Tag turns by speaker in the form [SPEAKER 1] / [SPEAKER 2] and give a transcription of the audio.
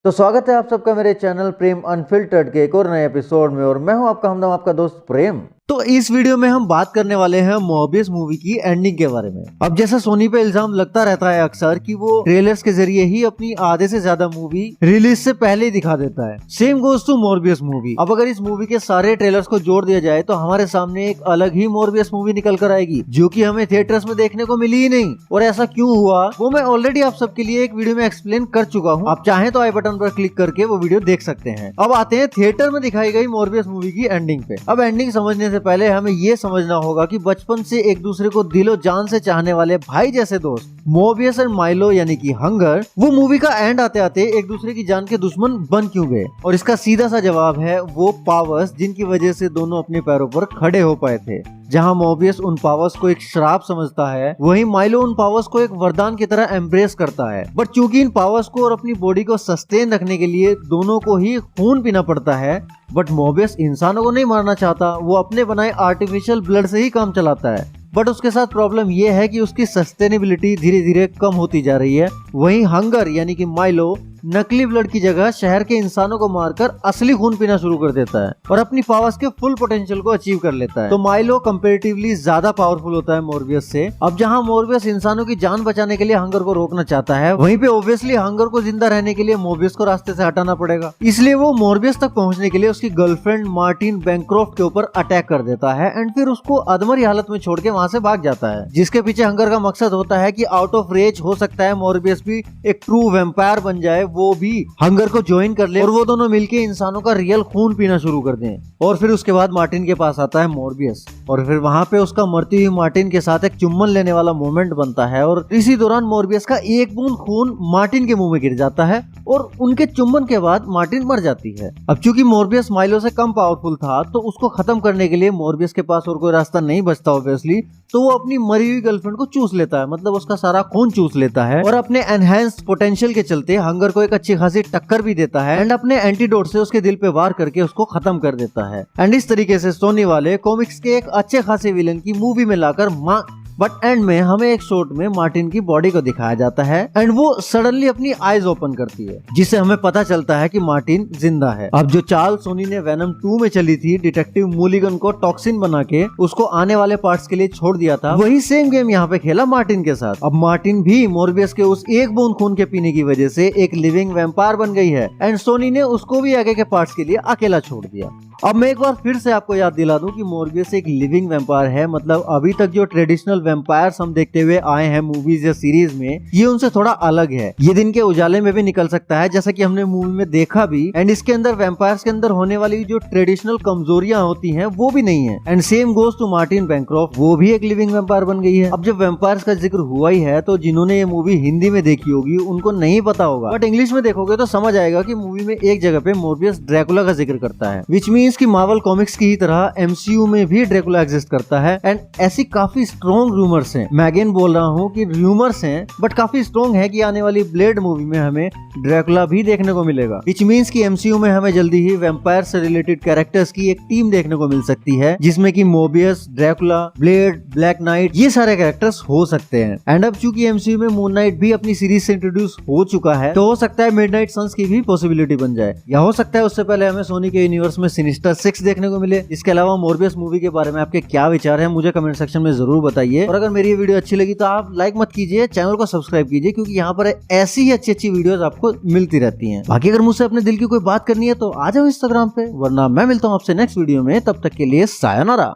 [SPEAKER 1] तो स्वागत है आप सबका मेरे चैनल प्रेम अनफिल्टर्ड के एक और नए एपिसोड में। और मैं हूं आपका हमदम, आपका दोस्त प्रेम। तो इस वीडियो में हम बात करने वाले हैं मोरबियस मूवी की एंडिंग के बारे में। अब जैसा सोनी पे इल्जाम लगता रहता है अक्सर कि वो ट्रेलर्स के जरिए ही अपनी आधे से ज्यादा मूवी रिलीज से पहले ही दिखा देता है, same goes to Morbius movie. अब अगर इस मूवी के सारे ट्रेलर्स को जोड़ दिया जाए तो हमारे सामने एक अलग ही मोरबियस मूवी निकल कर आएगी, जो कि हमें थिएटर्स में देखने को मिली ही नहीं। और ऐसा क्यों हुआ वो मैं ऑलरेडी आप सबके लिए एक वीडियो में एक्सप्लेन कर चुका हूँ। आप चाहें तो आई बटन पर क्लिक करके वो वीडियो देख सकते हैं। अब आते हैं थिएटर में दिखाई गई मोरबियस मूवी की एंडिंग पे। अब एंडिंग समझने से पहले हमें ये समझना होगा कि बचपन से एक दूसरे को दिलो जान से चाहने वाले भाई जैसे दोस्त मोरबियस और माइलो यानी कि हंगर, वो मूवी का एंड आते आते एक दूसरे की जान के दुश्मन बन क्यों गए? और इसका सीधा सा जवाब है वो पावर्स जिनकी वजह से दोनों अपने पैरों पर खड़े हो पाए थे। जहां मोरबियस उन पावर्स को एक श्राप समझता है, वहीं माइलो उन पावर्स को एक वरदान की तरह एम्ब्रेस करता है। बट चूंकि इन पावर्स को और अपनी बॉडी को सस्टेन रखने के लिए दोनों को ही खून पीना पड़ता है, बट मोरबियस इंसानों को नहीं मारना चाहता, वो अपने बनाए आर्टिफिशियल ब्लड से ही काम चलाता है। बट उसके साथ प्रॉब्लम ये है कि उसकी सस्टेनेबिलिटी धीरे धीरे कम होती जा रही है। वहीं हंगर यानी कि माइलो नकली ब्लड की जगह शहर के इंसानों को मारकर असली खून पीना शुरू कर देता है और अपनी पावर्स के फुल पोटेंशियल को अचीव कर लेता है। तो माइलो कंपैरेटिवली ज्यादा पावरफुल होता है मोरबियस से। अब जहां मोरबियस इंसानों की जान बचाने के लिए हंगर को रोकना चाहता है, वहीं पे ऑब्वियसली हंगर को जिंदा रहने के लिए मोरबियस को रास्ते से हटाना पड़ेगा। इसलिए वो मोरबियस तक पहुंचने के लिए उसकी गर्लफ्रेंड मार्टिन बैंक्रॉफ्ट के ऊपर अटैक कर देता है एंड फिर उसको अधमरी हालत में छोड़ के वहां से भाग जाता है। जिसके पीछे हंगर का मकसद होता है कि आउट ऑफ रेज हो सकता है मोरबियस भी एक ट्रू वैम्पायर बन जाए, वो भी हंगर को ज्वाइन कर ले और वो दोनों मिलके इंसानों का रियल खून पीना शुरू कर दें। और फिर उसके बाद मार्टिन के पास आता है मोरबियस और फिर वहां पे उसका मरती हुई मार्टिन के साथ एक चुम्बन लेने वाला मोमेंट बनता है और इसी दौरान मोरबियस का एक बूंद खून मार्टिन के मुंह में गिर जाता है और उनके चुम्बन के बाद मार्टिन मर जाती है। अब चूंकि मोरबियस माइलो से कम पावरफुल था तो उसको खत्म करने के लिए मोरबियस के पास और कोई रास्ता नहीं बचता ऑब्वियसली, तो वो अपनी मरी हुई गर्लफ्रेंड को चूस लेता है, मतलब उसका सारा खून चूस लेता है और अपने एनहेंस्ड पोटेंशियल के चलते हंगर को एक अच्छी खासी टक्कर भी देता है एंड अपने एंटीडोट से उसके दिल पे वार करके उसको खत्म कर देता है। एंड इस तरीके से सोनी वाले कॉमिक्स के एक अच्छे खासे विलन की मूवी में लाकर बट एंड में हमें एक शॉट में मार्टिन की बॉडी को दिखाया जाता है एंड वो सडनली अपनी आईज ओपन करती है, जिससे हमें पता चलता है कि मार्टिन जिंदा है। अब जो चाल सोनी ने वेनम 2 में चली थी, डिटेक्टिव मूलिगन को टॉक्सिन बना के उसको आने वाले पार्ट्स के लिए छोड़ दिया था, वही सेम गेम यहाँ पे खेला मार्टिन के साथ। अब मार्टिन भी मोरबियस के उस एक बूंद खून के पीने की वजह से एक लिविंग वैम्पायर बन गई है एंड सोनी ने उसको भी आगे के पार्ट्स के लिए अकेला छोड़ दिया। अब मैं एक बार फिर से आपको याद दिला दूं कि मोरबियस एक लिविंग वैम्पायर है, मतलब अभी तक जो ट्रेडिशनल वैम्पायर्स हम देखते हुए आए हैं मूवीज या सीरीज में, ये उनसे थोड़ा अलग है। ये दिन के उजाले में भी निकल सकता है जैसा कि हमने मूवी में देखा भी, एंड इसके अंदर वैम्पायर्स के अंदर होने वाली जो ट्रेडिशनल कमजोरियां होती हैं वो भी नहीं है। And same goes to Martin Bancroft, वो भी एक लिविंग वैम्पायर बन गई है। अब जब वैम्पायर्स का जिक्र हुआ ही है तो जिन्होंने ये मूवी हिंदी में देखी होगी उनको नहीं पता होगा, बट इंग्लिश में देखोगे तो समझ आएगा कि मूवी में एक जगह पे मोरबियस ड्रैकुला का जिक्र करता है, विच मीन्स कि मार्वल कॉमिक्स की ही तरह एमसीयू में भी ड्रैकुला एग्जिस्ट करता है। एंड ऐसी काफी स्ट्रॉन्ग रूमर्स हैं, मैं अगेन बोल रहा हूँ कि रूमर्स हैं बट काफी स्ट्रॉन्ग है कि आने वाली ब्लेड मूवी में हमें ड्रैकुला भी देखने को मिलेगा, विच मीन्स कि एमसीयू में हमें जल्दी ही वैम्पायर से रिलेटेड कैरेक्टर्स की एक टीम देखने को मिल सकती है, जिसमें कि Morbius, Dracula, blade, black night, ये सारे कैरेक्टर्स हो सकते हैं। एंड अब चूंकि एमसीयू में मून नाइट भी अपनी सीरीज से इंट्रोड्यूस हो चुका है, तो हो सकता है मिडनाइट सन्स की भी पॉसिबिलिटी बन जाए, या हो सकता है उससे पहले हमें सोनी के यूनिवर्स में सिनिस्टर 6 देखने को मिले। इसके अलावा मोरबियस मूवी के बारे में आपके क्या विचार हैं मुझे कमेंट सेक्शन में जरूर बताइए। और अगर मेरी ये वीडियो अच्छी लगी तो आप लाइक मत कीजिए, चैनल को सब्सक्राइब कीजिए, क्योंकि यहाँ पर ऐसी ही अच्छी वीडियोस आपको मिलती रहती हैं। बाकी अगर मुझसे अपने दिल की कोई बात करनी है तो आ जाओ इंस्टाग्राम पे, वरना मैं मिलता हूँ आपसे नेक्स्ट वीडियो में। तब तक के लिए सायोनारा।